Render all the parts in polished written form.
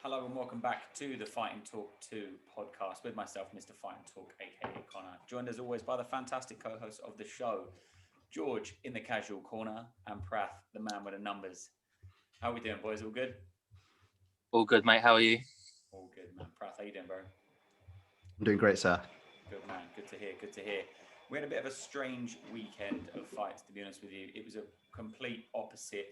Hello and welcome back to the Fighting Talk 2 podcast with myself, Mr. Fighting Talk, aka Conor. Joined as always by the fantastic co-host of the show, George in the casual corner, and Prath, the man with the numbers. How are we doing, boys? All good? All good, mate. How are you? All good, man. Prath, how you doing, bro? I'm doing great, sir. Good, man. Good to hear. Good to hear. We had a bit of a strange weekend of fights, to be honest with you. It was a complete opposite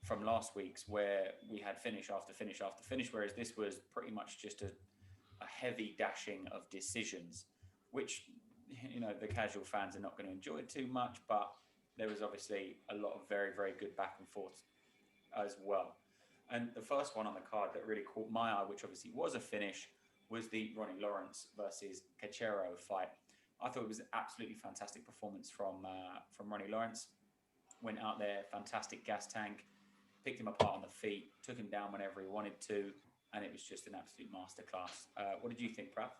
from last week's, where we had finish after finish after finish, whereas this was pretty much just a heavy dashing of decisions, which, you know, the casual fans are not going to enjoy too much, but there was obviously a lot of very, very good back and forth as well. And the first one on the card that really caught my eye, which obviously was a finish, was the Ronnie Lawrence versus Cachero fight. I thought it was an absolutely fantastic performance from Ronnie Lawrence. Went out there, fantastic gas tank, picked him apart on the feet, took him down whenever he wanted to, and it was just an absolute masterclass. What did you think, Prath?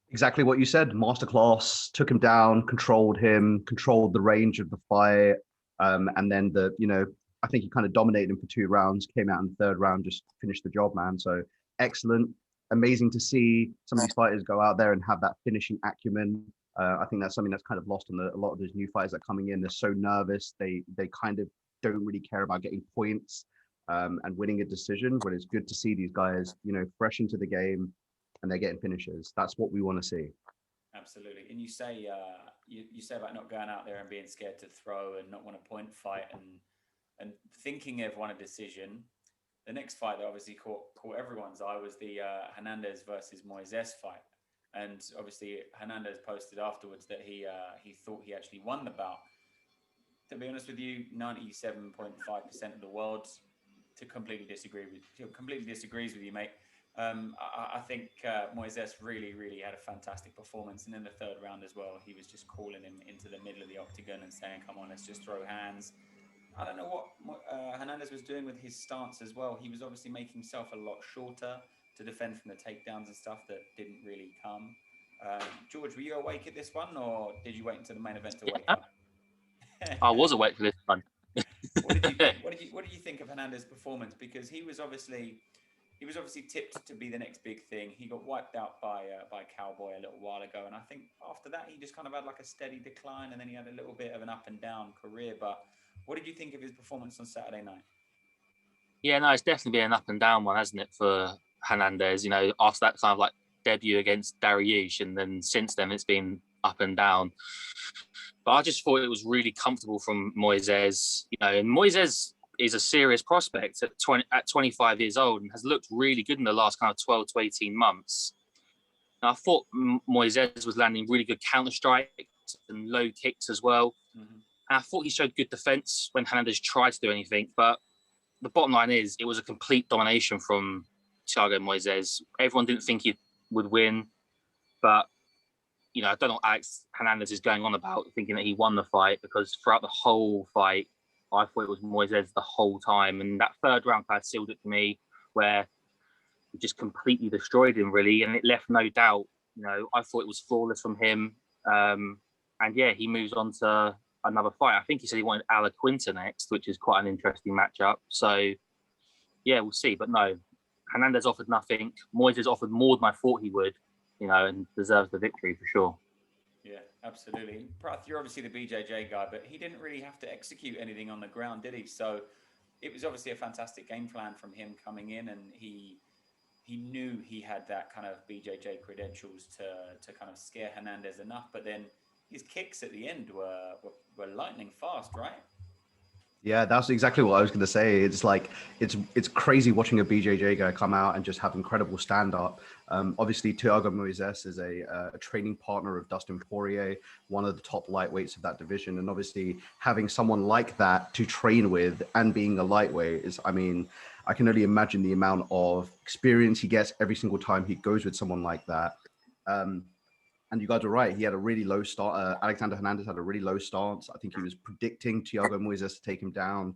Exactly what you said. Masterclass, took him down, controlled the range of the fight. And then I think he kind of dominated him for 2 rounds, came out in the third round, just finished the job, man. So excellent. Amazing to see some of these fighters go out there and have that finishing acumen. I think that's something that's kind of lost on a lot of those new fighters that are coming in. They're so nervous. They kind of don't really care about getting points and winning a decision, but it's good to see these guys, fresh into the game and they're getting finishes. That's what we want to see. Absolutely. And you say you say about not going out there and being scared to throw and not want a point fight and thinking they've won a decision. The next fight that obviously caught everyone's eye was the Hernandez versus Moises fight. And obviously Hernandez posted afterwards that he thought he actually won the bout. To be honest with you, 97.5% of the world completely disagrees with you, mate. I think Moises really, really had a fantastic performance. And in the third round as well, he was just calling him into the middle of the octagon and saying, come on, let's just throw hands. I don't know what Hernandez was doing with his stance as well. He was obviously making himself a lot shorter to defend from the takedowns and stuff that didn't really come. George, were you awake at this one, or did you wait until the main event to wake up? I was awake for this one. What did you think? What did you think of Hernandez's performance? Because he was obviously tipped to be the next big thing. He got wiped out by Cowboy a little while ago, and I think after that he just kind of had like a steady decline, and then he had a little bit of an up and down career. But what did you think of his performance on Saturday night? Yeah, no, it's definitely been an up and down one, hasn't it, for Hernandez? After that kind of like debut against Dariush, and then since then it's been up and down. But I just thought it was really comfortable from Moises. And Moises is a serious prospect at 25 years old and has looked really good in the last kind of 12 to 18 months. And I thought Moises was landing really good counter strikes and low kicks as well. Mm-hmm. And I thought he showed good defense when Hernandez tried to do anything. But the bottom line is it was a complete domination from Thiago Moises. Everyone didn't think he would win. But, I don't know what Alex Hernandez is going on about, thinking that he won the fight, because throughout the whole fight, I thought it was Moises the whole time. And that third round kind of sealed it for me, where he just completely destroyed him, really. And it left no doubt. I thought it was flawless from him. And yeah, he moves on to another fight. I think he said he wanted Ala Quinta next, which is quite an interesting matchup. So yeah, we'll see. But no, Hernandez offered nothing. Moises offered more than I thought he would, and deserves the victory for sure. Yeah, absolutely. Prath, you're obviously the BJJ guy, but he didn't really have to execute anything on the ground, did he? So it was obviously a fantastic game plan from him coming in, and he knew he had that kind of BJJ credentials to kind of scare Hernandez enough. But then his kicks at the end were lightning fast, right? Yeah, that's exactly what I was going to say. It's like, it's crazy watching a BJJ guy come out and just have incredible stand-up. Obviously, Thiago Moises is a training partner of Dustin Poirier, one of the top lightweights of that division. And obviously, having someone like that to train with and being a lightweight is, I can only imagine the amount of experience he gets every single time he goes with someone like that. And you guys are right. He had a really low start. Alexander Hernandez had a really low stance. I think he was predicting Thiago Moises to take him down,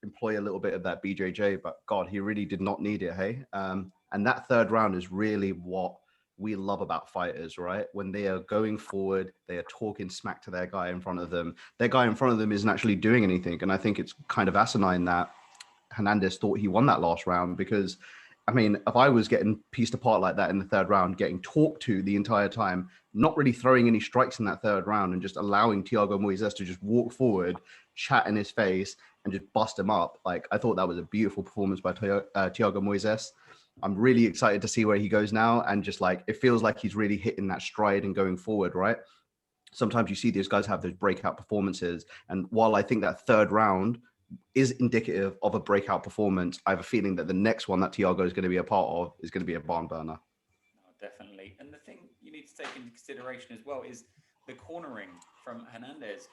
employ a little bit of that BJJ. But God, he really did not need it, hey? And that third round is really what we love about fighters, right? When they are going forward, they are talking smack to their guy in front of them. Their guy in front of them isn't actually doing anything. And I think it's kind of asinine that Hernandez thought he won that last round, because I mean, if I was getting pieced apart like that in the third round, getting talked to the entire time, not really throwing any strikes in that third round, and just allowing Thiago Moises to just walk forward, chat in his face, and just bust him up. Like, I thought that was a beautiful performance by Thiago Moises. I'm really excited to see where he goes now. And just like, it feels like he's really hitting that stride and going forward, right? Sometimes you see these guys have those breakout performances. And while I think that third round is indicative of a breakout performance, I have a feeling that the next one that Thiago is going to be a part of is going to be a barn burner. Oh, definitely. And the thing you need to take into consideration as well is the cornering from Hernandez.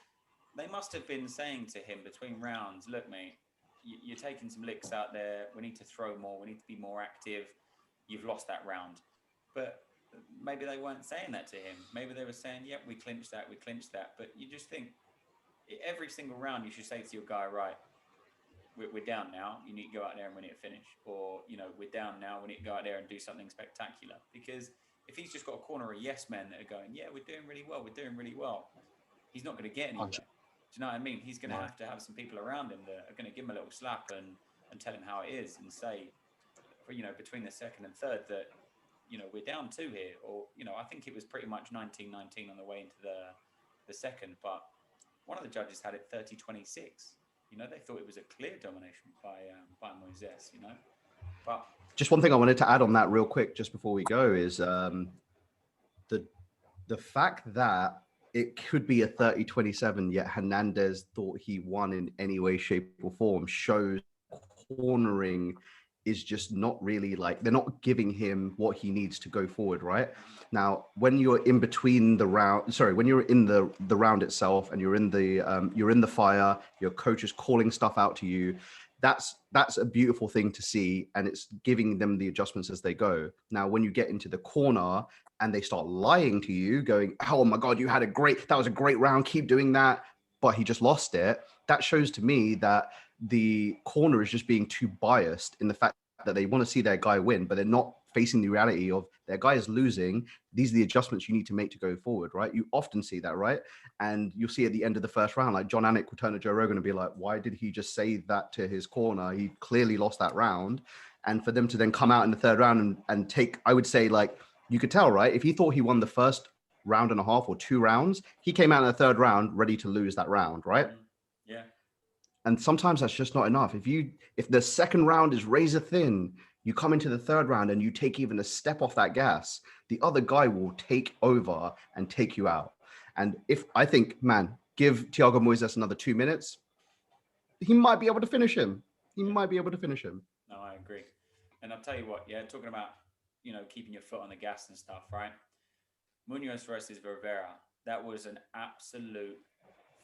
They must have been saying to him between rounds, look, mate, you're taking some licks out there. We need to throw more. We need to be more active. You've lost that round. But maybe they weren't saying that to him. Maybe they were saying, yep, we clinched that. But you just think every single round you should say to your guy, right, we're down now. You need to go out there and win it a finish. Or, we're down now. We need to go out there and do something spectacular. Because if he's just got a corner of yes men that are going, yeah, we're doing really well, he's not going to get anywhere. Do you know what I mean? He's going to have to have some people around him that are going to give him a little slap and tell him how it is, and say, between the second and third that, we're down 2 here. Or, I think it was pretty much 19-19 on the way into the second, but one of the judges had it 30-26. They thought it was a clear domination by Moises, But just one thing I wanted to add on that real quick, just before we go, is the fact that it could be a 30-27, yet Hernandez thought he won in any way, shape, or form, shows cornering is just not really, like, they're not giving him what he needs to go forward, right? Now, when you're in between the round, when you're in the round itself and you're in the fire, your coach is calling stuff out to you, that's a beautiful thing to see, and it's giving them the adjustments as they go. Now, when you get into the corner and they start lying to you, going, oh my God, that was a great round, keep doing that, but he just lost it. That shows to me that the corner is just being too biased in the fact that they want to see their guy win, but they're not facing the reality of their guy is losing. These are the adjustments you need to make to go forward, right? You often see that, right? And you'll see at the end of the first round, like John Anik will turn to Joe Rogan and be like, why did he just say that to his corner? He clearly lost that round. And for them to then come out in the third round and take, I would say, like, you could tell, right? If he thought he won the first round and a half or 2 rounds, he came out in the third round ready to lose that round, right? Yeah. And sometimes that's just not enough. If the second round is razor thin, you come into the third round and you take even a step off that gas, the other guy will take over and take you out. And give Thiago Moises another 2 minutes, he might be able to finish him. No, I agree. And I'll tell you what, talking about, keeping your foot on the gas and stuff, right? Munoz versus Rivera, that was an absolute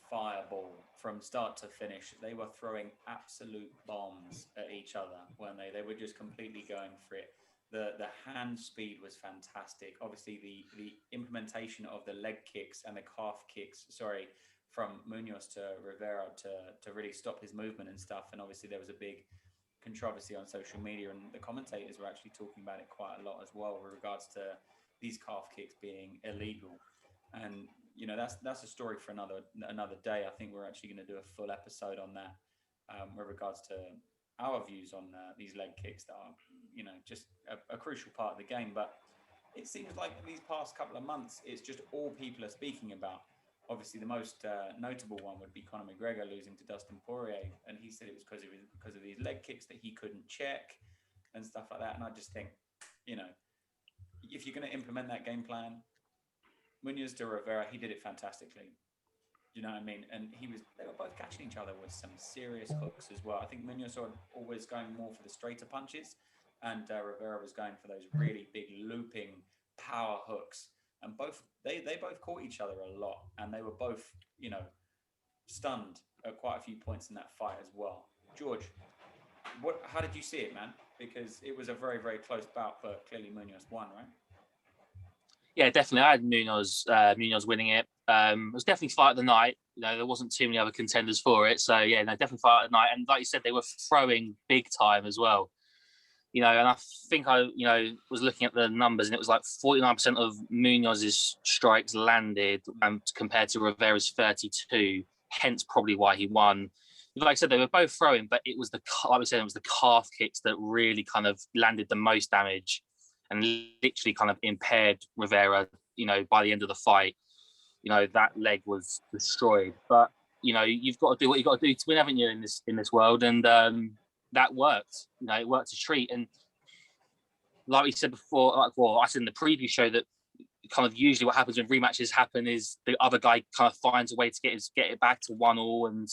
fireball from start to finish. They were throwing absolute bombs at each other, weren't they? They were just completely going for it. The hand speed was fantastic. Obviously, the implementation of the leg kicks and the calf kicks, from Munoz to Rivera to really stop his movement and stuff. And obviously, there was a big controversy on social media, and the commentators were actually talking about it quite a lot as well with regards to these calf kicks being illegal. And that's a story for another day. I think we're actually going to do a full episode on that with regards to our views on these leg kicks that are, just a crucial part of the game. But it seems like these past couple of months, it's just all people are speaking about. Obviously, the most notable one would be Conor McGregor losing to Dustin Poirier, and he said it was because of these leg kicks that he couldn't check and stuff like that. And I just think, if you're going to implement that game plan, Munoz to Rivera, he did it fantastically. You know what I mean? And they were both catching each other with some serious hooks as well. I think Munoz was always going more for the straighter punches, and Rivera was going for those really big looping power hooks. And they both caught each other a lot, and they were both, stunned at quite a few points in that fight as well. George, how did you see it, man? Because it was a very, very close bout, but clearly Munoz won, right? Yeah, definitely. I had Munoz winning it. It was definitely fight of the night. There wasn't too many other contenders for it. So, yeah, definitely fight of the night. And like you said, they were throwing big time as well. And I think I was looking at the numbers, and it was like 49% of Munoz's strikes landed compared to Rivera's 32, hence probably why he won. like I said, they were both throwing, but it was like we said, it was the calf kicks that really kind of landed the most damage and literally kind of impaired Rivera. By the end of the fight, that leg was destroyed. But you've got to do what you got to do to win, haven't you, in this world? And that worked. It worked a treat. And like we said before, I said in the preview show that kind of usually what happens when rematches happen is the other guy kind of finds a way to get it back to 1-1,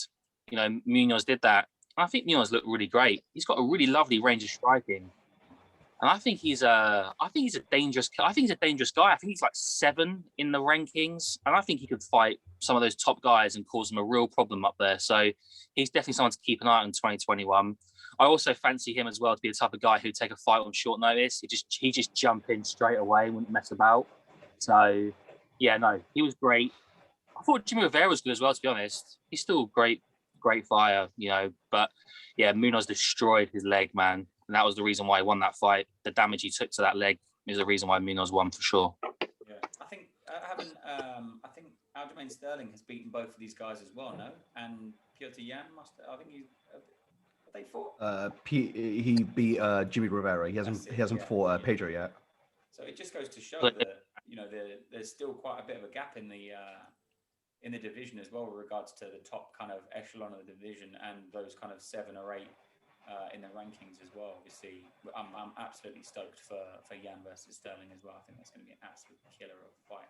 and Munoz did that. And I think Munoz looked really great. He's got a really lovely range of striking, and I think he's a dangerous guy. I think he's like 7 in the rankings, and I think he could fight some of those top guys and cause them a real problem up there. So he's definitely someone to keep an eye on in 2021. I also fancy him as well to be the type of guy who'd take a fight on short notice. He just jump in straight away, wouldn't mess about. So, yeah, no, he was great. I thought Jimmy Rivera was good as well, to be honest. He's still great fighter, But, yeah, Munoz destroyed his leg, man. And that was the reason why he won that fight. The damage he took to that leg is the reason why Munoz won, for sure. Yeah, I think Aljamain Sterling has beaten both of these guys as well, no? And Piotr Jan they fought? He beat Jimmy Rivera. He hasn't fought Pedro yet. So it just goes to show that there's still quite a bit of a gap in the division as well with regards to the top kind of echelon of the division and those kind of 7 or 8 in the rankings as well. Obviously, I'm absolutely stoked for Jan versus Sterling as well. I think that's going to be an absolute killer of a fight.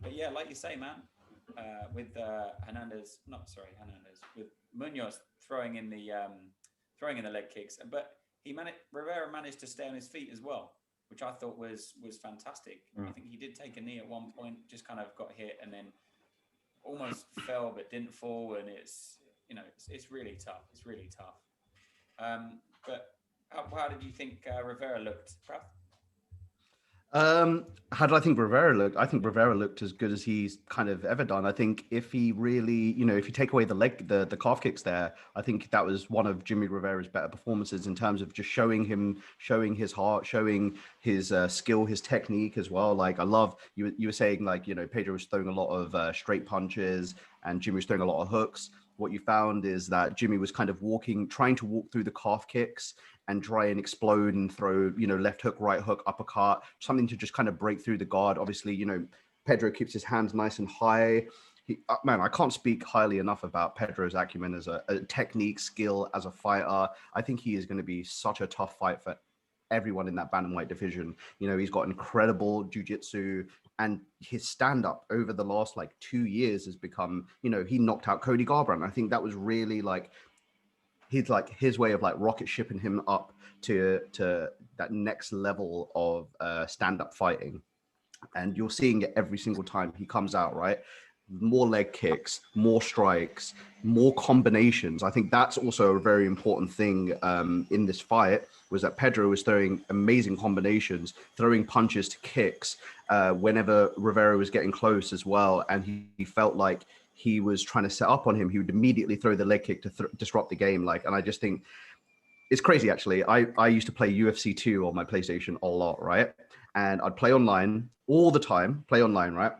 But yeah, like you say, man, with with Munoz throwing in the leg kicks, but Rivera managed to stay on his feet as well, which I thought was fantastic. I think he did take a knee at one point, just kind of got hit and then almost fell but didn't fall, and it's really tough. It's really tough. But how did you think Rivera looked, Prav? How did I think Rivera looked? I think Rivera looked as good as he's kind of ever done. I think if he really, if you take away the calf kicks there, I think that was one of Jimmy Rivera's better performances in terms of just showing his heart, showing his skill, his technique as well. Like I love you were saying, like, Pedro was throwing a lot of straight punches and Jimmy was throwing a lot of hooks. What you found is that Jimmy was kind of trying to walk through the calf kicks and try and explode and throw, left hook, right hook, uppercut, something to just kind of break through the guard. Obviously, Pedro keeps his hands nice and high. Man, I can't speak highly enough about Pedro's acumen as a technique, skill, as a fighter. I think he is going to be such a tough fight for everyone in that bantamweight division. He's got incredible jiu-jitsu, and his stand-up over the last 2 years has become, he knocked out Cody Garbrandt. I think that was really his way of rocket shipping him up to that next level of stand-up fighting. And you're seeing it every single time he comes out, right? More leg kicks, more strikes, more combinations. I think that's also a very important thing in this fight, was that Pedro was throwing amazing combinations, throwing punches to kicks whenever Rivera was getting close as well. And he felt like he was trying to set up on him. He would immediately throw the leg kick to disrupt the game. And I just think it's crazy, actually. I used to play UFC 2 on my PlayStation a lot, right? And I'd play online all the time, right?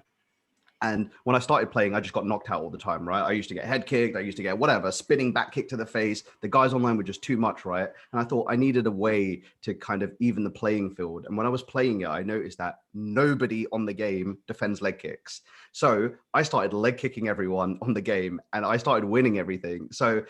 And when I started playing, I just got knocked out all the time, right? I used to get head kicked. I used to get whatever, spinning back kick to the face. The guys online were just too much, right? And I thought I needed a way to kind of even the playing field. And when I was playing it, I noticed that nobody on the game defends leg kicks. So I started leg kicking everyone on the game and I started winning everything. So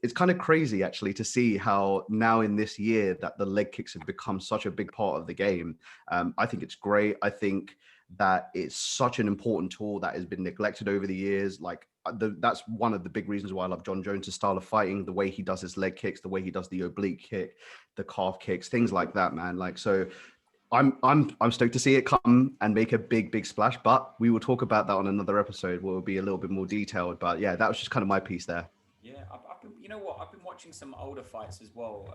it's kind of crazy, actually, to see how now in this year that the leg kicks have become such a big part of the game. I think it's great. I think that it's such an important tool that has been neglected over the years. That's one of the big reasons why I love John Jones' style of fighting, the way he does his leg kicks, the way he does the oblique kick, the calf kicks, things like that, man. So I'm stoked to see it come and make a big splash, but we will talk about that on another episode where it'll be a little bit more detailed. But yeah, that was just kind of my piece there. Yeah, I've been watching some older fights as well.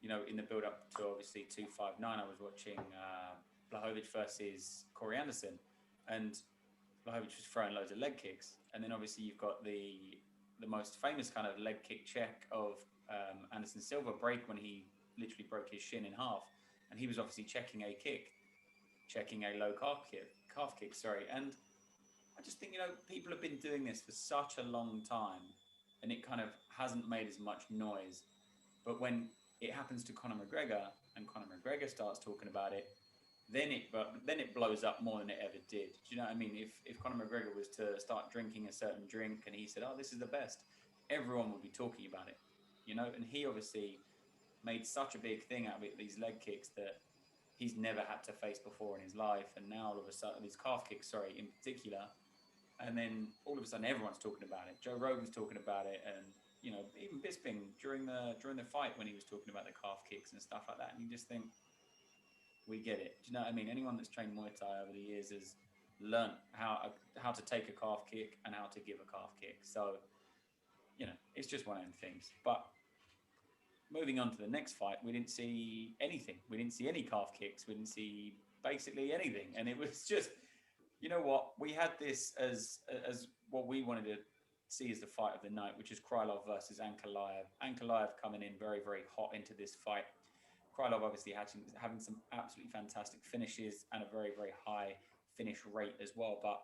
In the build up to obviously 259, I was watching Blachowicz versus Corey Anderson, and Blachowicz was throwing loads of leg kicks, and then obviously you've got the most famous kind of leg kick check of Anderson Silva break when he literally broke his shin in half, and he was obviously checking a low calf kick, and I just think people have been doing this for such a long time, and it kind of hasn't made as much noise. But when it happens to Conor McGregor and Conor McGregor starts talking about it, then it blows up more than it ever did. Do you know what I mean? If Conor McGregor was to start drinking a certain drink and he said, "Oh, this is the best," everyone would be talking about it, you know. And he obviously made such a big thing out of it, these leg kicks that he's never had to face before in his life, and now all of a sudden these calf kicks, in particular, and then all of a sudden everyone's talking about it. Joe Rogan's talking about it, and you know, even Bisping during the fight when he was talking about the calf kicks and stuff like that, and you just think, we get it. Do you know what I mean? Anyone that's trained Muay Thai over the years has learned how to take a calf kick and how to give a calf kick. So, you know, it's just one of them things. But moving on to the next fight, we didn't see anything. We didn't see any calf kicks. We didn't see basically anything. And it was just, you know what? We had this as what we wanted to see as the fight of the night, which is Krylov versus Ankalaev. Ankalaev coming in very, very hot into this fight. Krylov obviously having some absolutely fantastic finishes and a very, very high finish rate as well. But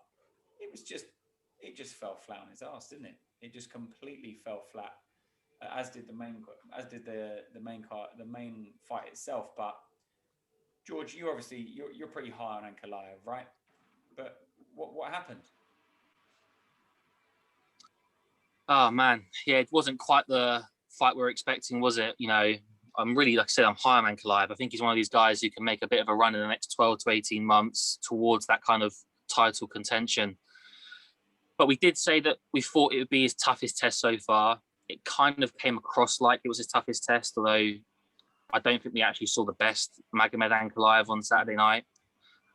it just fell flat on his ass, didn't it? It just completely fell flat, as did the main fight itself. But George, you're pretty high on Ankalaev, right? But what happened? Oh man, yeah, it wasn't quite the fight we were expecting, was it? You know, I'm really, like I said, I'm high on Ankalaev. I think he's one of these guys who can make a bit of a run in the next 12 to 18 months towards that kind of title contention. But we did say that we thought it would be his toughest test so far. It kind of came across like it was his toughest test, although I don't think we actually saw the best Magomed Ankalaev on Saturday night.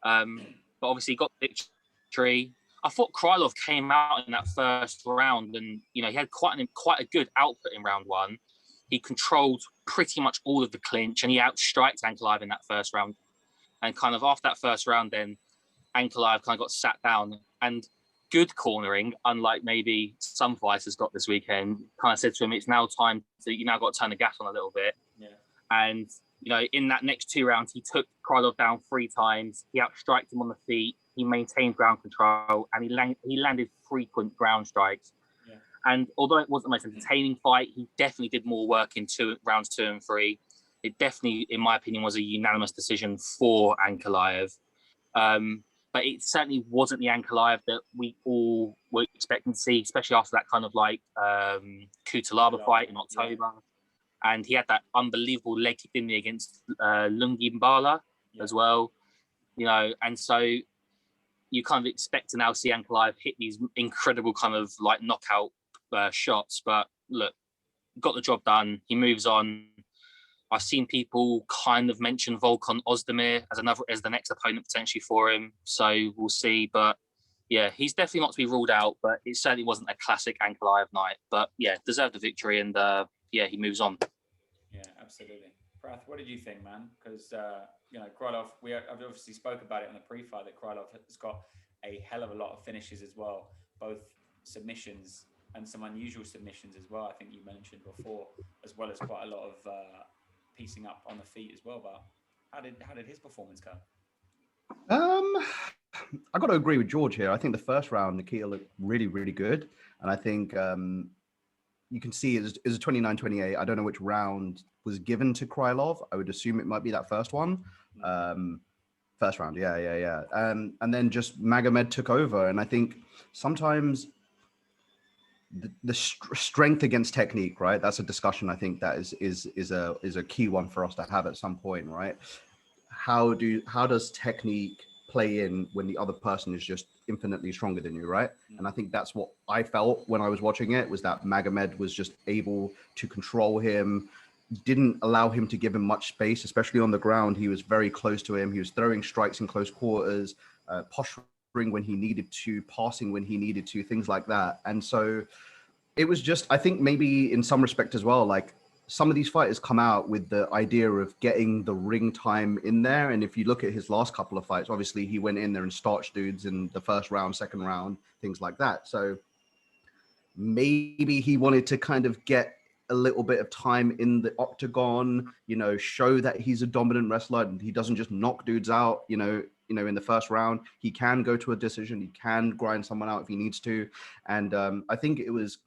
But obviously he got the victory. I thought Krylov came out in that first round and, you know, he had quite a good output in round one. He controlled pretty much all of the clinch and he outstriked Ankalaev in that first round. And kind of after that first round, then Ankalaev kind of got sat down, and good cornering, unlike maybe some fighters got this weekend, kind of said to him, it's now time you now got to turn the gas on a little bit. Yeah. And, you know, in that next 2 rounds, he took Krylov down 3 times. He outstriked him on the feet. He maintained ground control and he landed frequent ground strikes. Yeah. And although it wasn't the most entertaining fight, he definitely did more work in rounds 2 and 3. It definitely, in my opinion, was a unanimous decision for Ankalaev. But it certainly wasn't the Ankalaev that we all were expecting to see, especially after that kind of like Kutalaba fight in October. Yeah. And he had that unbelievable leg kick in me against Lungi Mbala as well. You know, and so you kind of expect to now see Ankalaev hit these incredible kind of like knockout shots. But look, got the job done. He moves on. I've seen people kind of mention Volkan Ozdemir as the next opponent potentially for him. So we'll see. But yeah, he's definitely not to be ruled out, but it certainly wasn't a classic Ankalaev night. But yeah, deserved the victory, and yeah, he moves on. Yeah, absolutely. Prath, what did you think, man? Because you know, Krylov, I've obviously spoke about it on the pre-fight that Krylov has got a hell of a lot of finishes as well, both submissions and some unusual submissions as well. I think you mentioned before, as well as quite a lot of piecing up on the feet as well. But how did his performance go? I got to agree with George here. I think the first round, Nikita looked really, really good, and I think you can see it's a 29-28. I don't know which round was given to Krylov. I would assume it might be that first one. First round, yeah. And then just Magomed took over, and I think sometimes the strength against technique, right? That's a discussion I think that is a key one for us to have at some point, right? How does technique play in when the other person is just infinitely stronger than you, right? And I think that's what I felt when I was watching it, was that Magomed was just able to control him, didn't allow him to give him much space, especially on the ground. He was very close to him. He was throwing strikes in close quarters, posturing when he needed to, passing when he needed to, things like that. And so it was just, I think maybe in some respect as well, like some of these fighters come out with the idea of getting the ring time in there. And if you look at his last couple of fights, obviously he went in there and starched dudes in the first round, second round, things like that. So maybe he wanted to kind of get a little bit of time in the octagon, you know, show that he's a dominant wrestler and he doesn't just knock dudes out, you know, in the first round. He can go to a decision. He can grind someone out if he needs to. And I think it was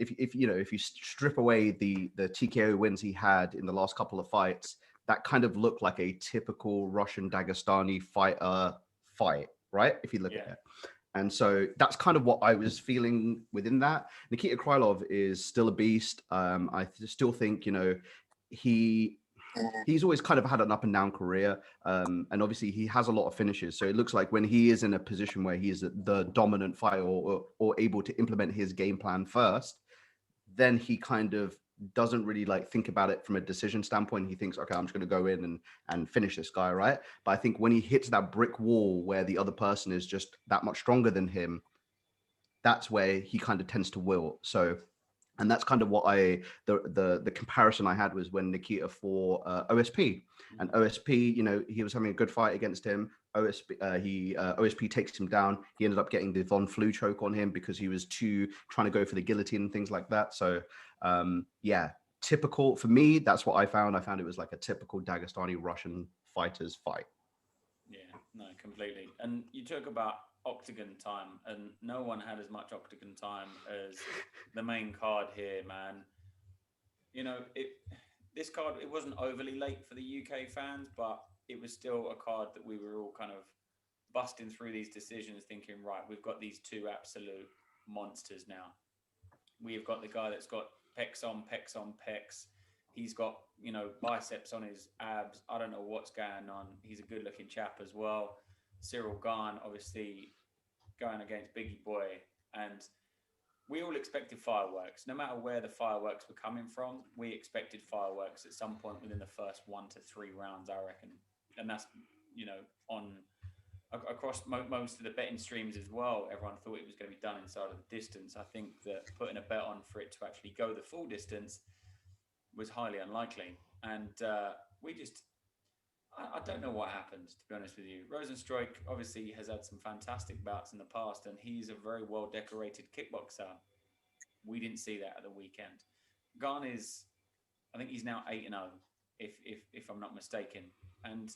if you know, if you strip away the TKO wins he had in the last couple of fights, that kind of looked like a typical Russian Dagestani fighter fight, right? If you look at it. And so that's kind of what I was feeling within that. Nikita Krylov is still a beast. I still think, you know, he's always kind of had an up and down career. And obviously he has a lot of finishes. So it looks like when he is in a position where he is the dominant fighter or able to implement his game plan first, then he kind of doesn't really like think about it from a decision standpoint. He thinks, okay, I'm just going to go in and finish this guy, right? But I think when he hits that brick wall where the other person is just that much stronger than him, that's where he kind of tends to wilt. So, and that's kind of what the comparison I had was when Nikita fought OSP, and OSP, you know, he was having a good fight against him. OSP takes him down. He ended up getting the Von Flue choke on him because he was trying to go for the guillotine and things like that. So yeah, typical for me. That's what I found. I found it was like a typical Dagestani Russian fighters fight. Yeah, no, completely. And you talk about octagon time, and no one had as much octagon time as the main card here, man. You know, this card, it wasn't overly late for the UK fans, but it was still a card that we were all kind of busting through these decisions thinking, right, we've got these two absolute monsters now. We've got the guy that's got pecs on pecs. He's got, you know, biceps on his abs. I don't know what's going on. He's a good looking chap as well. Cyril Gane, obviously going against Biggie Boy. And we all expected fireworks. No matter where the fireworks were coming from, we expected fireworks at some point within the first 1 to 3 rounds, I reckon. And that's, you know, across most of the betting streams as well. Everyone thought it was going to be done inside of the distance. I think that putting a bet on for it to actually go the full distance was highly unlikely. And I don't know what happened, to be honest with you. Rozenstruik obviously has had some fantastic bouts in the past, and he's a very well-decorated kickboxer. We didn't see that at the weekend. Gane is, I think he's now 8-0, if I'm not mistaken. And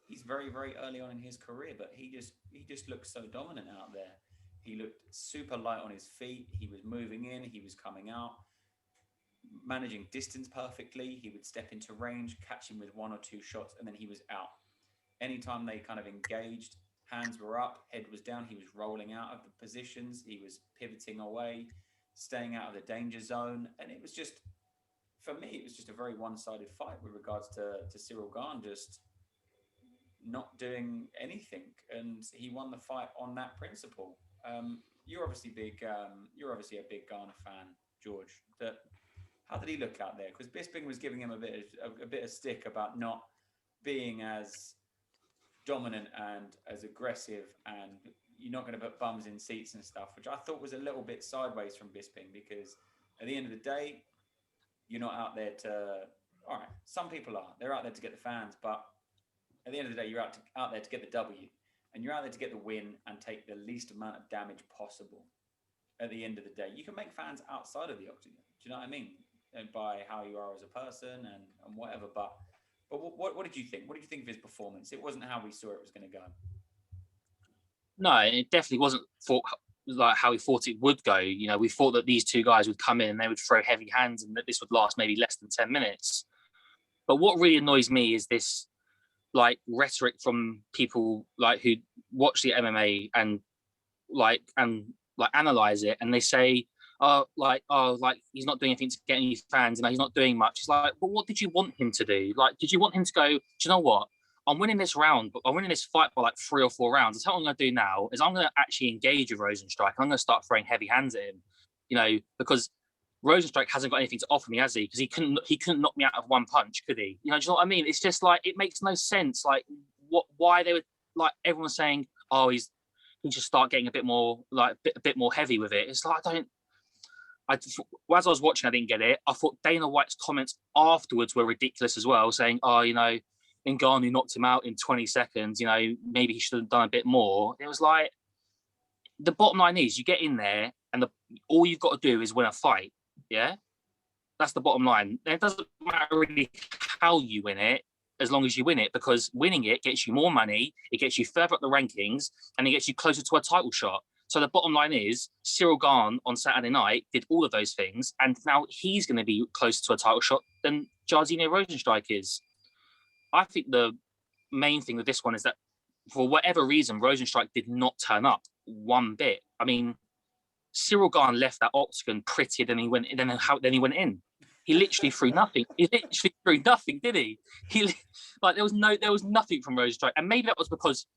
he's very, very early on in his career, but he just looks so dominant out there. He looked super light on his feet. He was moving in. He was coming out, managing distance perfectly. He would step into range, catch him with 1 or 2 shots, and then he was out. Anytime they kind of engaged, hands were up, head was down. He was rolling out of the positions. He was pivoting away, staying out of the danger zone. And it was just, for me, it was just a very one-sided fight with regards to Cyril Gane just not doing anything. And he won the fight on that principle. You're obviously a big Gane fan, George. How did he look out there? Because Bisping was giving him a bit of stick about not being as dominant and as aggressive, and you're not going to put bums in seats and stuff, which I thought was a little bit sideways from Bisping, because at the end of the day, you're not out there to, all right, some people are. They're out there to get the fans, but at the end of the day, you're out there to get the W, and you're out there to get the win and take the least amount of damage possible. At the end of the day, you can make fans outside of the octagon. Do you know what I mean? And by how you are as a person and whatever. But what did you think? What did you think of his performance? It wasn't how we saw it was going to go. No, it definitely wasn't like how we thought it would go. You know, we thought that these two guys would come in and they would throw heavy hands and that this would last maybe less than 10 minutes. But what really annoys me is this like rhetoric from people like who watch the MMA and analyze it, and they say, he's not doing anything to get any fans, and he's not doing much. It's like, well, what did you want him to do? Like, did you want him to go, do you know what? I'm winning this round, but I'm winning this fight by like 3 or 4 rounds. So what I'm going to do now is I'm going to actually engage with Rozenstruik, and I'm going to start throwing heavy hands at him, you know, because Rozenstruik hasn't got anything to offer me, has he? Because he couldn't knock me out of one punch, could he? You know, do you know what I mean? It's just like, it makes no sense. Like, why they were like, everyone's saying, oh, he just start getting a bit more heavy with it. It's like, as I was watching, I didn't get it. I thought Dana White's comments afterwards were ridiculous as well, saying, oh, you know, Ngannou knocked him out in 20 seconds, you know, maybe he should have done a bit more. It was like, the bottom line is you get in there and all you've got to do is win a fight, yeah? That's the bottom line. And it doesn't matter really how you win it, as long as you win it, because winning it gets you more money, it gets you further up the rankings, and it gets you closer to a title shot. So the bottom line is Cyril Gane on Saturday night did all of those things, and now he's going to be closer to a title shot than Jairzinho Rozenstruik is. I think the main thing with this one is that for whatever reason, Rozenstruik did not turn up one bit. I mean, Cyril Gane left that octagon prettier than he went. Then he went in. He literally threw nothing. He literally threw nothing, did he? There was nothing from Rozenstruik, and maybe that was because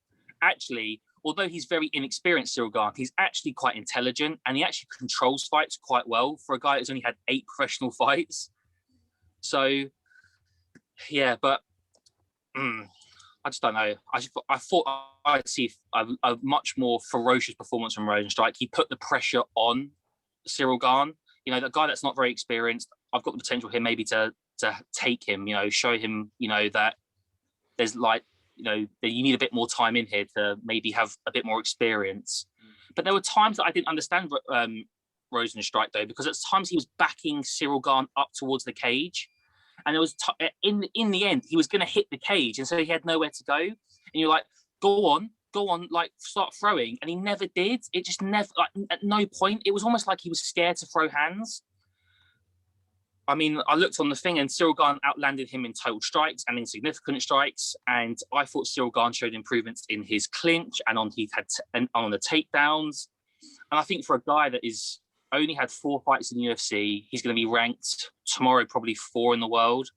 actually, although he's very inexperienced, Cyril Gane, he's actually quite intelligent, and he actually controls fights quite well for a guy who's only had 8 professional fights. So, yeah, but I just don't know. I thought I'd see a much more ferocious performance from Rozenstruik. He put the pressure on Cyril Gane. You know, the guy that's not very experienced. I've got the potential here maybe to take him. You know, show him. You know that there's that you need a bit more time in here to maybe have a bit more experience. But there were times that I didn't understand Rozenstruik though, because at times he was backing Cyril Gane up towards the cage. And it was in the end, he was going to hit the cage, and so he had nowhere to go. And you're like, go on, like start throwing, and he never did. It just never, like at no point. It was almost like he was scared to throw hands. I mean, I looked on the thing, and Cyril Gane outlanded him in total strikes and in significant strikes. And I thought Cyril Gane showed improvements in his clinch and on the takedowns. And I think for a guy that is only had 4 fights in the UFC. He's going to be ranked tomorrow, probably 4 in the world.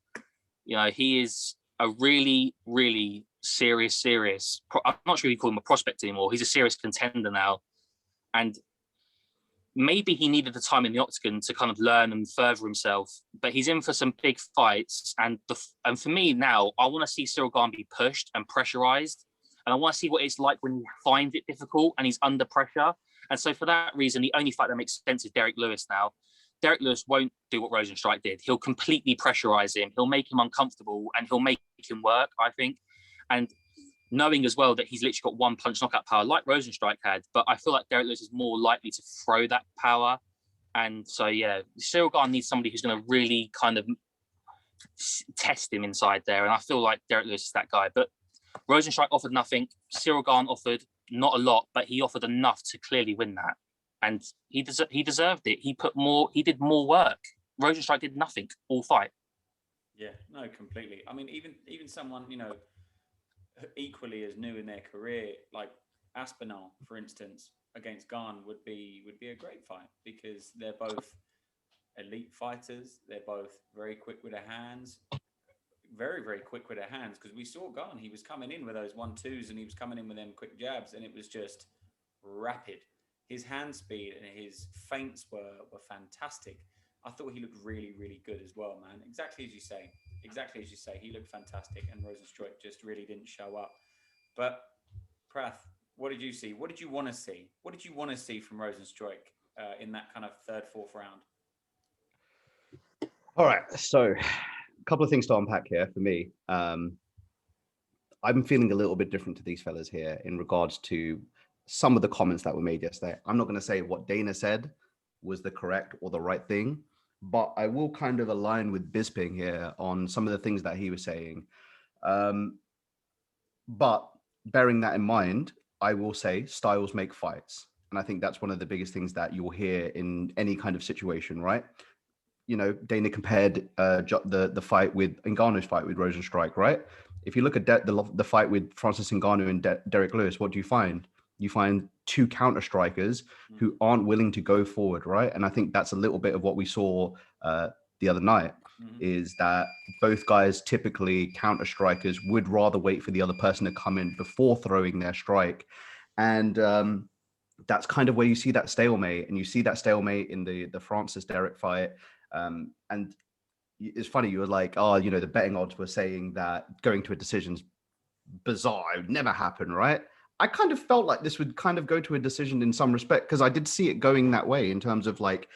You know, he is a really, really serious. I'm not sure if you call him a prospect anymore. He's a serious contender now. And maybe he needed the time in the octagon to kind of learn and further himself. But he's in for some big fights. And for me now, I want to see Cyril Gane be pushed and pressurized. And I want to see what it's like when he finds it difficult and he's under pressure. And so for that reason, the only fight that makes sense is Derek Lewis now. Derek Lewis won't do what Rozenstruik did. He'll completely pressurize him. He'll make him uncomfortable and he'll make him work, I think. And knowing as well that he's literally got one punch knockout power like Rozenstruik had, but I feel like Derek Lewis is more likely to throw that power. And so, yeah, Cyril Gane needs somebody who's going to really kind of test him inside there. And I feel like Derek Lewis is that guy. But Rozenstruik offered nothing. Cyril Gane offered not a lot, but he offered enough to clearly win that, and he deserved it. He did more work. Rozenstruik did nothing all fight. Yeah, no, completely. I mean, even someone equally as new in their career, like Aspinall, for instance, against Gane would be a great fight because they're both elite fighters. They're both very quick with their hands. Very, very quick with their hands, because we saw Gane. He was coming in with those 1-2s and he was coming in with them quick jabs, and it was just rapid. His hand speed and his feints were fantastic. I thought he looked really, really good as well, man. Exactly as you say. He looked fantastic, and Rozenstruik just really didn't show up. But Prath, what did you see? What did you want to see? What did you want to see from Rozenstruik in that kind of 3rd, 4th round? All right, so a couple of things to unpack here for me. I'm feeling a little bit different to these fellas here in regards to some of the comments that were made yesterday. I'm not going to say what Dana said was the correct or the right thing, but I will kind of align with Bisping here on some of the things that he was saying. But bearing that in mind, I will say styles make fights. And I think that's one of the biggest things that you'll hear in any kind of situation, right? You know, Dana compared the fight with Ngannou's fight with Rozenstruik, right? If you look at the fight with Francis Ngannou and Derek Lewis, what do you find? You find 2 counter strikers who aren't willing to go forward, right? And I think that's a little bit of what we saw the other night, is that both guys, typically counter strikers, would rather wait for the other person to come in before throwing their strike. And that's kind of where you see that stalemate. And you see that stalemate in the Francis Derek fight. And it's funny, you were like, the betting odds were saying that going to a decision's bizarre. It would never happen, right? I kind of felt like this would kind of go to a decision in some respect, because I did see it going that way in terms of like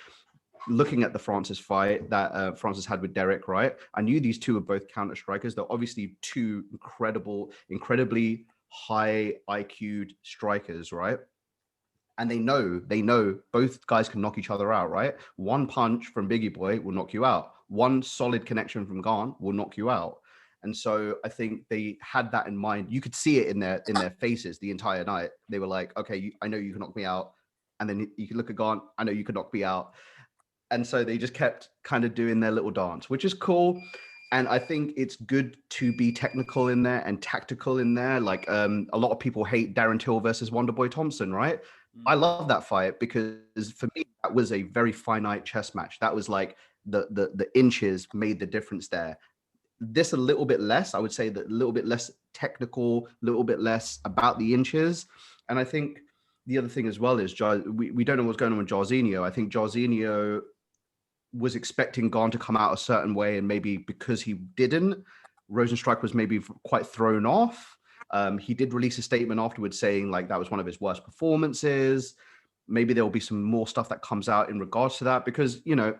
looking at the Francis fight that Francis had with Derek, right? I knew these two were both counter strikers. They're obviously 2 incredibly high IQ'd strikers, right? And they know both guys can knock each other out, right? One punch from Biggie Boy will knock you out. One solid connection from Gane will knock you out. And so I think they had that in mind. You could see it in their faces the entire night. They were like, okay, I know you can knock me out. And then you can look at Gane, I know you could knock me out. And so they just kept kind of doing their little dance, which is cool. And I think it's good to be technical in there and tactical in there. Like a lot of people hate Darren Till versus Wonderboy Thompson, right? I love that fight because for me, that was a very finite chess match. That was like the inches made the difference there. This a little bit less, I would say that a little bit less technical, a little bit less about the inches. And I think the other thing as well is we don't know what's going on with Jairzinho. I think Jairzinho was expecting Gane to come out a certain way, and maybe because he didn't, Rozenstruik was maybe quite thrown off. He did release a statement afterwards saying like that was one of his worst performances. Maybe there will be some more stuff that comes out in regards to that because, you know,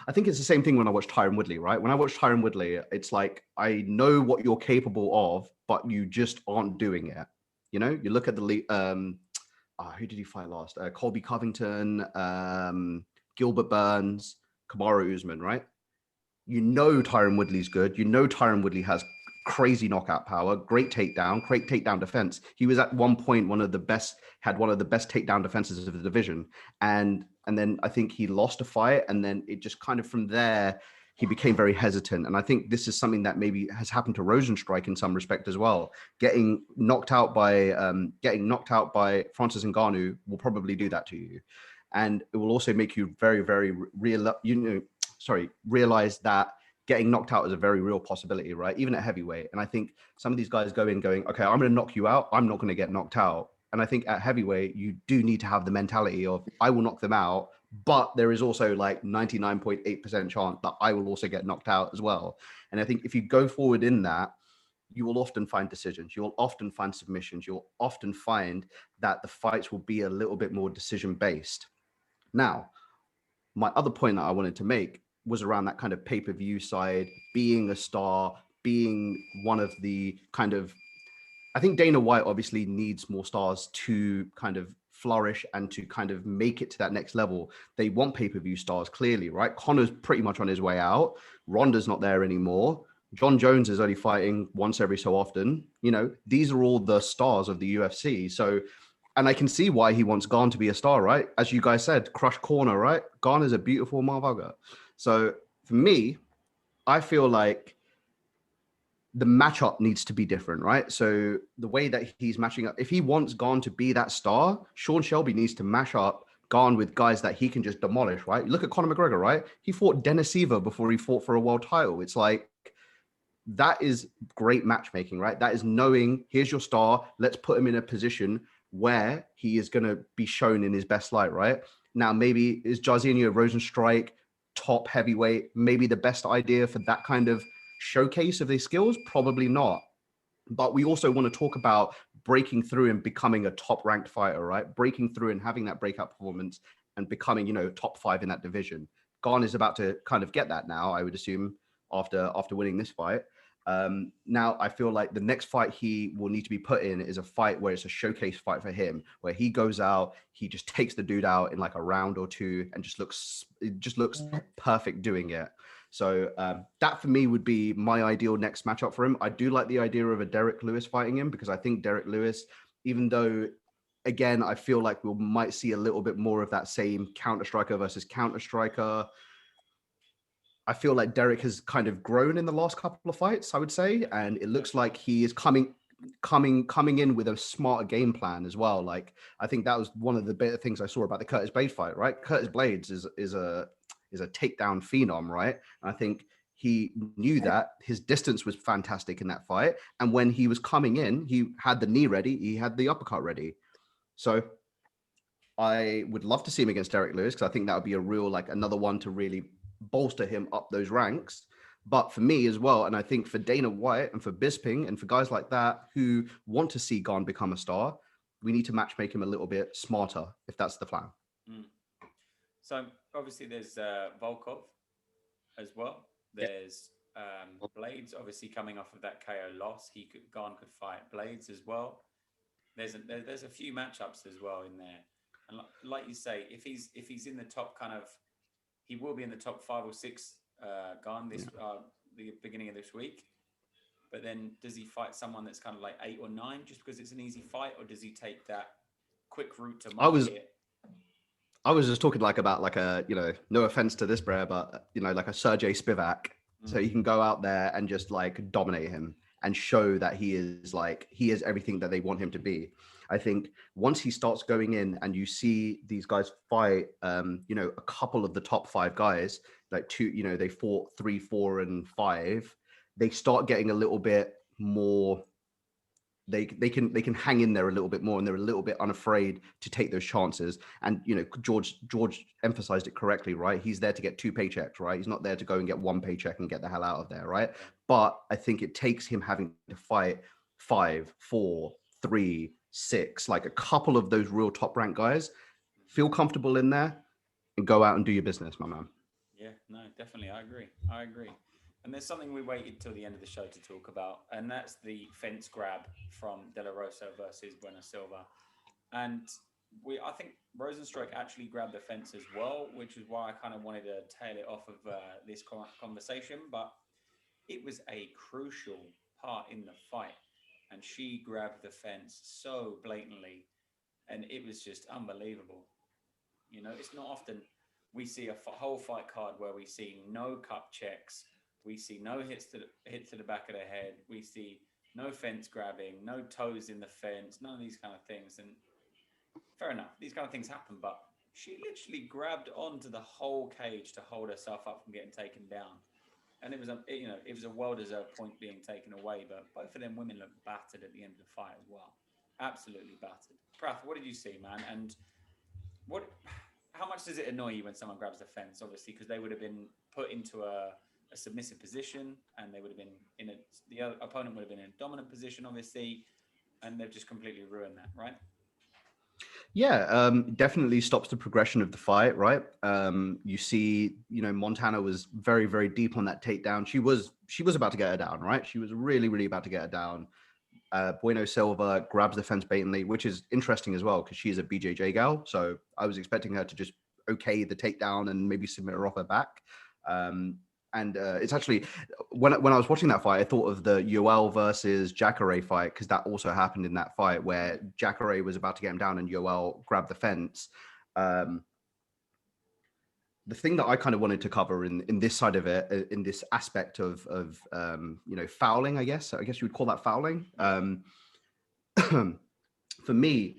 I think it's the same thing when I watch Tyron Woodley, right? When I watch Tyron Woodley, it's like, I know what you're capable of, but you just aren't doing it. You know, you look at the, who did he fight last? Colby Covington, Gilbert Burns, Kamaru Usman, right? You know Tyron Woodley's good. You know Tyron Woodley has crazy knockout power, great takedown defense. He was at one point had one of the best takedown defenses of the division. And then I think he lost a fight, and then it just kind of from there, he became very hesitant. And I think this is something that maybe has happened to Rozenstruik in some respect as well. Getting knocked out by Francis Ngannou will probably do that to you. And it will also make you very, very realize that getting knocked out is a very real possibility, right? Even at heavyweight. And I think some of these guys going, okay, I'm going to knock you out. I'm not going to get knocked out. And I think at heavyweight, you do need to have the mentality of, I will knock them out, but there is also like 99.8% chance that I will also get knocked out as well. And I think if you go forward in that, you will often find decisions. You'll often find submissions. You'll often find that the fights will be a little bit more decision-based. Now, my other point that I wanted to make was around that kind of pay-per-view side, being a star, being one of the kind of, I think Dana White obviously needs more stars to kind of flourish and to kind of make it to that next level. They want pay-per-view stars, clearly, right? Conor's pretty much on his way out. Ronda's not there anymore. John Jones is only fighting once every so often. You know, these are all the stars of the UFC. So, and I can see why he wants Gane to be a star, right? As you guys said, crush corner, right? Gane is a beautiful motherfucker. So for me, I feel like the matchup needs to be different, right? So the way that he's matching up, if he wants Gane to be that star, Sean Shelby needs to mash up Gane with guys that he can just demolish, right? Look at Conor McGregor, right? He fought Dennis Siver before he fought for a world title. It's like, that is great matchmaking, right? That is knowing, here's your star, let's put him in a position where he is going to be shown in his best light, right? Now, maybe is Jairzinho Rozenstruik top heavyweight maybe the best idea for that kind of showcase of these skills? Probably not. But we also want to talk about breaking through and becoming a top ranked fighter, right? Breaking through and having that breakout performance and becoming, you know, top 5 in that division. Gane is about to kind of get that now, I would assume, after winning this fight. Now I feel like the next fight he will need to be put in is a fight where it's a showcase fight for him, where he goes out, he just takes the dude out in like a round or two and just looks perfect doing it. So that for me would be my ideal next matchup for him. I do like the idea of a Derek Lewis fighting him, because I think Derek Lewis, even though again, I feel like we might see a little bit more of that same counter striker versus counter striker, I feel like Derek has kind of grown in the last couple of fights, I would say. And it looks like he is coming in with a smarter game plan as well. Like, I think that was one of the better things I saw about the Curtis Blades fight, right? Curtis Blades is a takedown phenom, right? And I think he knew that his distance was fantastic in that fight. And when he was coming in, he had the knee ready, he had the uppercut ready. So I would love to see him against Derek Lewis, because I think that would be a real, like, another one to really bolster him up those ranks. But for me as well, and I think for Dana White and for Bisping and for guys like that who want to see Gane become a star, we need to matchmake him a little bit smarter, if that's the plan. So obviously there's Volkov as well. There's Blades obviously coming off of that KO loss. Gane could fight Blades as well. There's a few matchups as well in there. And like you say, if he's in the top kind of, he will be in the top 5 or 6 Gane the beginning of this week. But then does he fight someone that's kind of like 8 or 9 just because it's an easy fight, or does he take that quick route to market? I was just talking like about like a, you know, no offense to this bro, but you know, like a Sergey Spivak. So he can go out there and just like dominate him and show that he is everything that they want him to be. I think once he starts going in and you see these guys fight, you know, a couple of the top 5 guys, like two, you know, they fought 3, 4, and 5. They start getting a little bit more. They can hang in there a little bit more, and they're a little bit unafraid to take those chances. And you know, George emphasized it correctly, right? He's there to get 2 paychecks, right? He's not there to go and get 1 paycheck and get the hell out of there, right? But I think it takes him having to fight 5, 4, 3, 6, like a couple of those real top ranked guys, feel comfortable in there, and go out and do your business, my man. Yeah, no, definitely, I agree. And there's something we waited till the end of the show to talk about, and that's the fence grab from De La Rosa versus Bueno Silva. And I think Rozenstruik actually grabbed the fence as well, which is why I kind of wanted to tail it off of this conversation. But it was a crucial part in the fight, and she grabbed the fence so blatantly, and it was just unbelievable. You know, it's not often we see a whole fight card where we see no cup checks. We see no hits to the back of the head. We see no fence grabbing, no toes in the fence, none of these kind of things. And fair enough, these kind of things happen. But she literally grabbed onto the whole cage to hold herself up from getting taken down. And it was a well-deserved point being taken away. But both of them women looked battered at the end of the fight as well. Absolutely battered. Prath, what did you see, man? And how much does it annoy you when someone grabs the fence? Obviously, because they would have been put into a submissive position, and they would have been the other opponent would have been in a dominant position, obviously, and they've just completely ruined that, right? Yeah, definitely stops the progression of the fight, right? You see, you know, Montana was very, very deep on that takedown. She was about to get her down, right? She was really, really about to get her down. Bueno Silva grabs the fence blatantly, which is interesting as well because she is a BJJ gal. So I was expecting her to just okay the takedown and maybe submit her off her back. And it's actually, when I was watching that fight, I thought of the Yoel versus Jacare fight, because that also happened in that fight where Jacare was about to get him down and Yoel grabbed the fence. The thing that I kind of wanted to cover in this side of it, in this aspect of you know, fouling, I guess you would call that fouling. For me,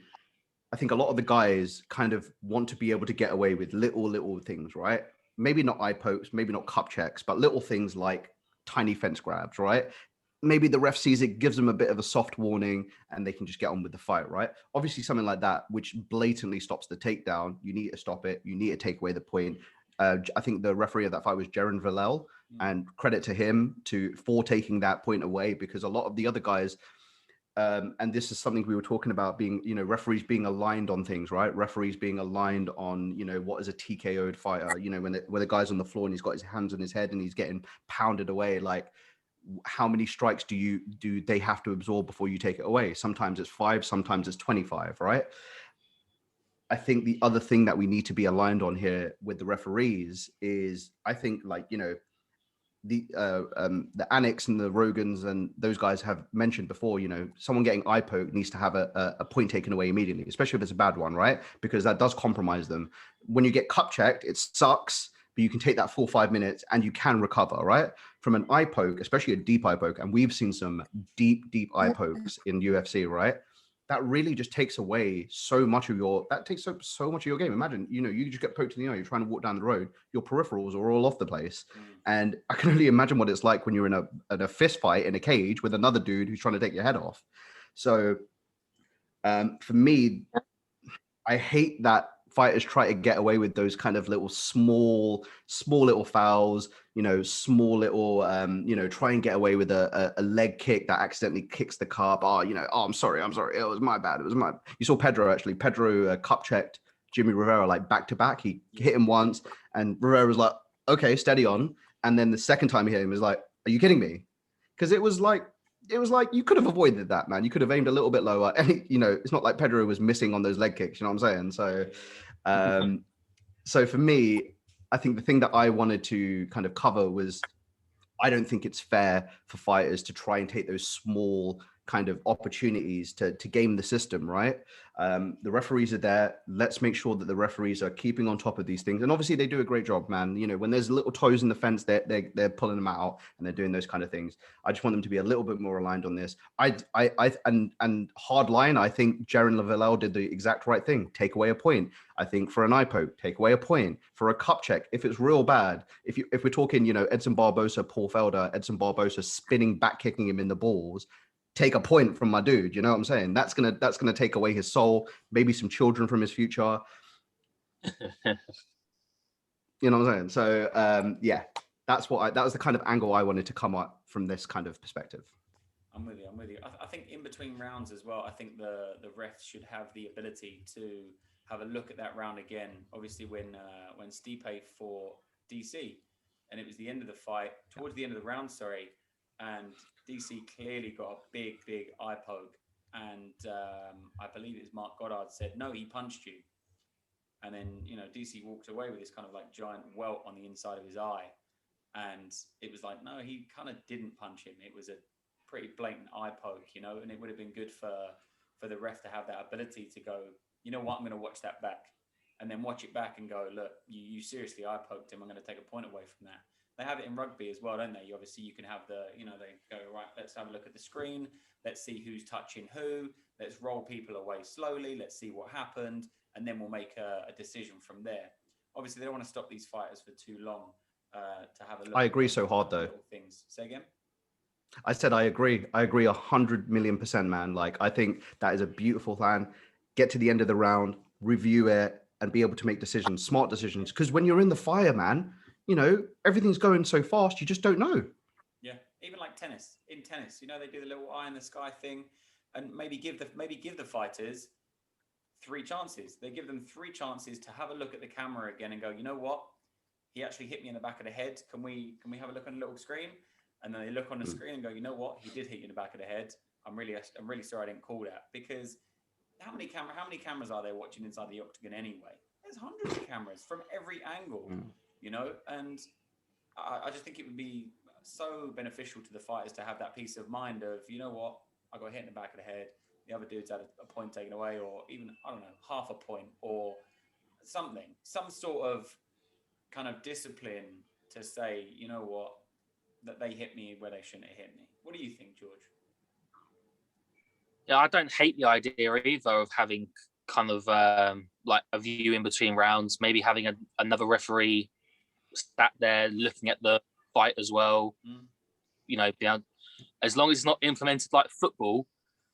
I think a lot of the guys kind of want to be able to get away with little things, right? Maybe not eye pokes, maybe not cup checks, but little things like tiny fence grabs, right? Maybe the ref sees it, gives them a bit of a soft warning, and they can just get on with the fight, right? Obviously, something like that, which blatantly stops the takedown, you need to stop it. You need to take away the point. I think the referee of that fight was Jaron Villel, and credit to him for taking that point away, because a lot of the other guys, and this is something we were talking about, being, you know, referees being aligned on things, right? Referees being aligned on, you know, what is a TKO'd fighter, you know, when the guy's on the floor and he's got his hands on his head and he's getting pounded away, like how many strikes do they have to absorb before you take it away? Sometimes it's 5, sometimes it's 25, right? I think the other thing that we need to be aligned on here with the referees is, I think, like, you know, the Annex and the Rogans and those guys have mentioned before, you know, someone getting eye poke needs to have a point taken away immediately, especially if it's a bad one, right? Because that does compromise them. When you get cup checked, it sucks, but you can take that 4 or 5 minutes and you can recover, right? From an eye poke, especially a deep eye poke, and we've seen some deep eye pokes in UFC, right? That really just takes away so much of your game. Imagine, you know, you just get poked in the eye, you're trying to walk down the road, your peripherals are all off the place. And I can only imagine what it's like when you're in a fist fight in a cage with another dude who's trying to take your head off. So for me, I hate that fighters try to get away with those kind of little small little fouls, you know, small little, you know, try and get away with a leg kick that accidentally kicks the cup. Oh, you know, I'm sorry. It was my bad. You saw Pedro cup checked Jimmy Rivera like back to back. He hit him once and Rivera was like, okay, steady on. And then the second time he hit him, he was like, are you kidding me? Because it was like, you could have avoided that, man. You could have aimed a little bit lower. And, you know, it's not like Pedro was missing on those leg kicks. You know what I'm saying? So, so for me, I think the thing that I wanted to kind of cover was, I don't think it's fair for fighters to try and take those small kind of opportunities to game the system, right? The referees are there. Let's make sure that the referees are keeping on top of these things. And obviously they do a great job, man. You know, when there's little toes in the fence, they're pulling them out and they're doing those kind of things. I just want them to be a little bit more aligned on this. And hard line, I think Jaron Lavillel did the exact right thing. Take away a point. I think for an eye poke, take away a point. For a cup check, if it's real bad, if we're talking, you know, Edson Barbosa, Paul Felder, Edson Barbosa spinning, back kicking him in the balls, take a point from my dude. You know what I'm saying? That's gonna take away his soul, maybe some children from his future. You know what I'm saying? So yeah, that was the kind of angle I wanted to come up from this kind of perspective. I'm with you. I think in between rounds as well, I think the refs should have the ability to have a look at that round again. Obviously, when Stipe fought DC, and it was the end of the fight, towards the end of the round, sorry, and DC clearly got a big eye poke, and I believe it was Mark Goddard said, no, he punched you. And then, you know, DC walked away with this kind of like giant welt on the inside of his eye. And it was like, no, he kind of didn't punch him. It was a pretty blatant eye poke, you know, and it would have been good for the ref to have that ability to go, you know what, I'm going to watch that back, and then watch it back and go, look, you seriously eye poked him. I'm going to take a point away from that. They have it in rugby as well, don't they? Obviously, you can have they go, right, let's have a look at the screen. Let's see who's touching who. Let's roll people away slowly. Let's see what happened. And then we'll make a decision from there. Obviously, they don't want to stop these fighters for too long to have a look. I agree so hard, though. Things. Say again? I said I agree. I agree 100,000,000%, man. Like, I think that is a beautiful plan. Get to the end of the round, review it, and be able to make decisions, smart decisions. Because when you're in the fire, man, you know, everything's going so fast, you just don't know. Yeah, even like tennis. In tennis, you know, they do the little eye in the sky thing, and maybe give the fighters 3 chances. They give them 3 chances to have a look at the camera again and go, you know what? He actually hit me in the back of the head. Can we have a look on the little screen? And then they look on the screen and go, you know what? He did hit you in the back of the head. I'm really sorry I didn't call that, because how many cameras are there watching inside the octagon anyway? There's hundreds of cameras from every angle, you know, and I just think it would be so beneficial to the fighters to have that peace of mind of, you know what? I got hit in the back of the head. The other dude's had a point taken away, or even, I don't know, half a point or something, some sort of kind of discipline to say, you know what, that they hit me where they shouldn't have hit me. What do you think, George? Yeah, I don't hate the idea either of having kind of like a view in between rounds, maybe having another referee sat there looking at the fight as well. You know, as long as it's not implemented like football,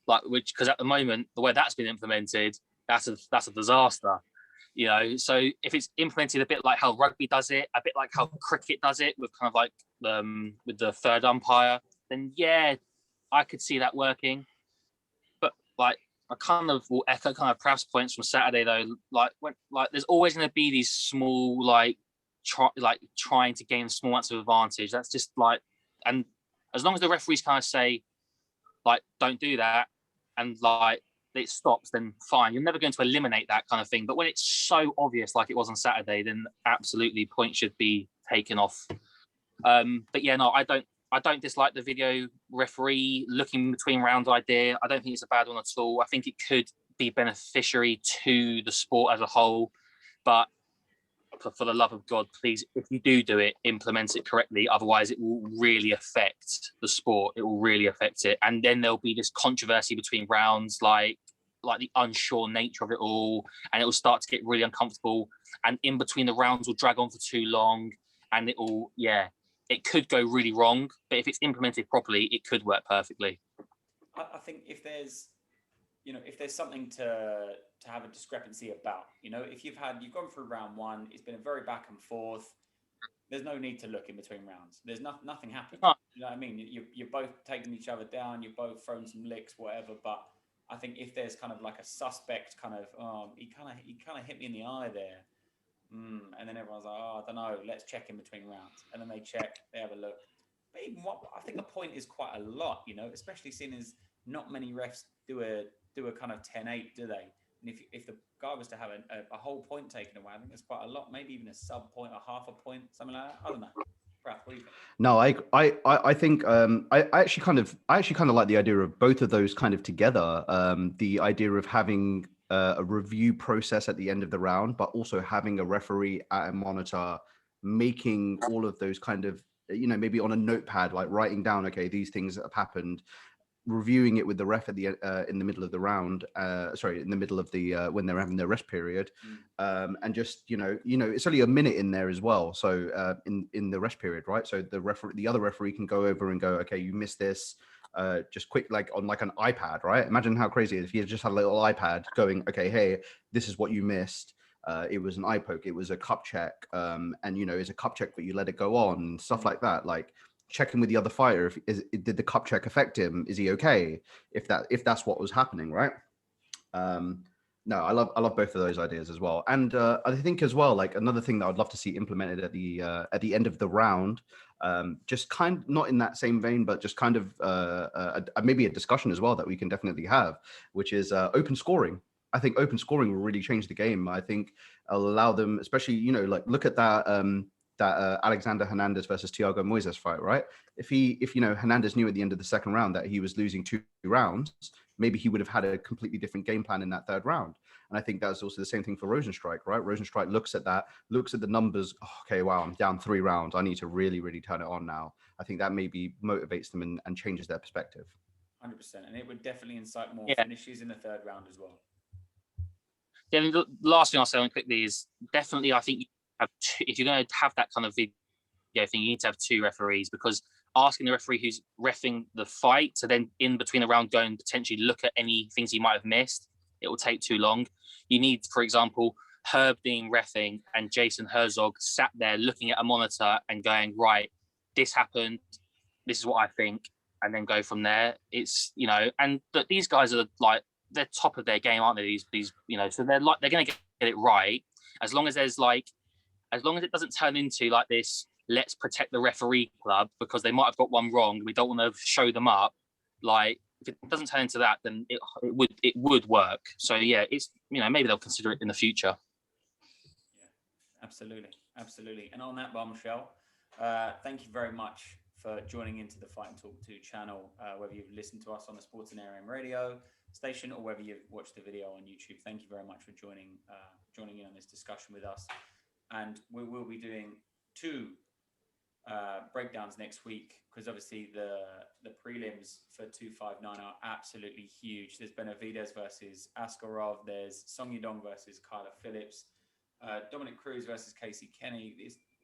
like because at the moment the way that's been implemented, that's a disaster. You know, so if it's implemented a bit like how rugby does it, a bit like how cricket does it, with kind of like with the third umpire, then yeah, I could see that working. But like, I kind of will echo kind of Prav's points from Saturday though. Like there's always going to be these small trying to gain small amounts of advantage. That's just like, and as long as the referees kind of say like don't do that, and like it stops, then fine. You're never going to eliminate that kind of thing. But when it's so obvious, like it was on Saturday, then absolutely points should be taken off. But yeah, no, I don't dislike the video referee looking between rounds idea. I don't think it's a bad one at all. I think it could be beneficiary to the sport as a whole. But for the love of God, please, if you do it, implement it correctly. Otherwise, it will really affect the sport. It will really affect it. And then there'll be this controversy between rounds, like the unsure nature of it all. And it will start to get really uncomfortable. And in between the rounds will drag on for too long. And it could go really wrong. But if it's implemented properly, it could work perfectly. I think if there's something to have a discrepancy about, you know, if you've gone through round 1, it's been a very back and forth. There's no need to look in between rounds. There's nothing happening. You know what I mean? You're both taking each other down. You're both throwing some licks, whatever. But I think if there's kind of like a suspect kind of, he kind of hit me in the eye there, and then everyone's like, I don't know. Let's check in between rounds, and then they check, they have a look. But even I think the point is quite a lot, you know, especially seeing as not many refs do a kind of 10-8, do they? And if the guy was to have a whole point taken away, I think there's quite a lot, maybe even a sub point, a half a point, something like that. I don't know. Prath, what do you think? No, I think I actually kind of like the idea of both of those kind of together. The idea of having a review process at the end of the round, but also having a referee at a monitor, making all of those kind of, maybe on a notepad, like writing down, okay, these things have happened, reviewing it with the ref at the in the middle of the round, in the middle of the when they're having their rest period, and just it's only a minute in there as well, so in the rest period, right? So the other referee can go over and go, okay, you missed this, just quick, like on like an iPad, right? Imagine how crazy it is if you just had a little iPad going, okay, hey, this is what you missed. It was an eye poke, it was a cup check, and it's a cup check, but you let it go on, stuff like that, like checking with the other fighter, did the cup check affect him? Is he okay? If that's what was happening, right? No, I love both of those ideas as well, and I think as well, like another thing that I'd love to see implemented at the end of the round, just kind not in that same vein, but just kind of maybe a discussion as well that we can definitely have, which is open scoring. I think open scoring will really change the game. I think allow them, especially like look at that. Alexander Hernandez versus Thiago Moises fight, right? If Hernandez knew at the end of the second round that he was losing 2 rounds, maybe he would have had a completely different game plan in that third round. And I think that's also the same thing for Rozenstruik, right? Rozenstruik looks at the numbers. Oh, okay, wow, I'm down 3 rounds. I need to really, really turn it on now. I think that maybe motivates them and changes their perspective. 100%. And it would definitely incite more finishes in the third round as well. Yeah, the last thing I'll say on quickly is definitely, I think if you're going to have that kind of video thing, you need to have 2 referees, because asking the referee who's reffing the fight to then in between the round go and potentially look at any things he might have missed, it will take too long. You need, for example, Herb Dean reffing and Jason Herzog sat there looking at a monitor and going, right, this happened, this is what I think, and then go from there. It's, and these guys are like, they're top of their game, aren't they? These so they're going to get it right, as long as it doesn't turn into like this, let's protect the referee club because they might have got one wrong, we don't want to show them up. Like, if it doesn't turn into that, then it would work. So yeah, it's maybe they'll consider it in the future. Yeah, absolutely. And on that bombshell, thank you very much for joining into the Fight and Talk 2 channel, whether you've listened to us on the Sports and AM radio station or whether you've watched the video on YouTube. Thank you very much for joining in on this discussion with us. And we will be doing 2 breakdowns next week, because obviously the prelims for 259 are absolutely huge. There's Benavidez versus Askarov. There's Song Yadong versus Kyler Phillips. Dominic Cruz versus Casey Kenny.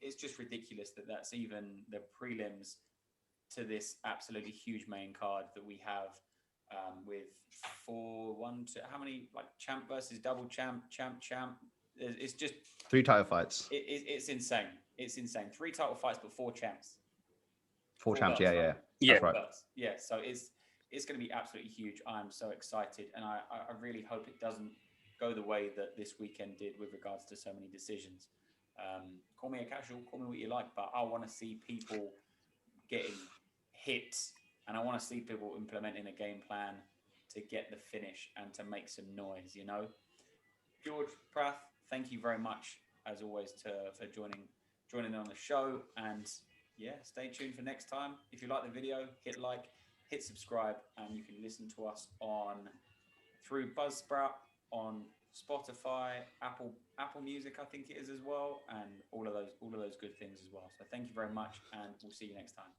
It's just ridiculous that's even the prelims to this absolutely huge main card that we have, with how many, like champ versus double champ. It's just 3 title fights. It's insane. It's insane. 3 title fights, but 4 champs. 4 champs, belts, yeah. right? That's right. Yeah, so it's going to be absolutely huge. I'm so excited, and I really hope it doesn't go the way that this weekend did with regards to so many decisions. Call me a casual, call me what you like, but I want to see people getting hit, and I want to see people implementing a game plan to get the finish and to make some noise. George, Prath, thank you very much as always for joining on the show, and stay tuned for next time. If you like the video, hit like, hit subscribe, and you can listen to us through Buzzsprout, on Spotify, Apple Music, I think it is as well, and all of those good things as well. So thank you very much, and we'll see you next time.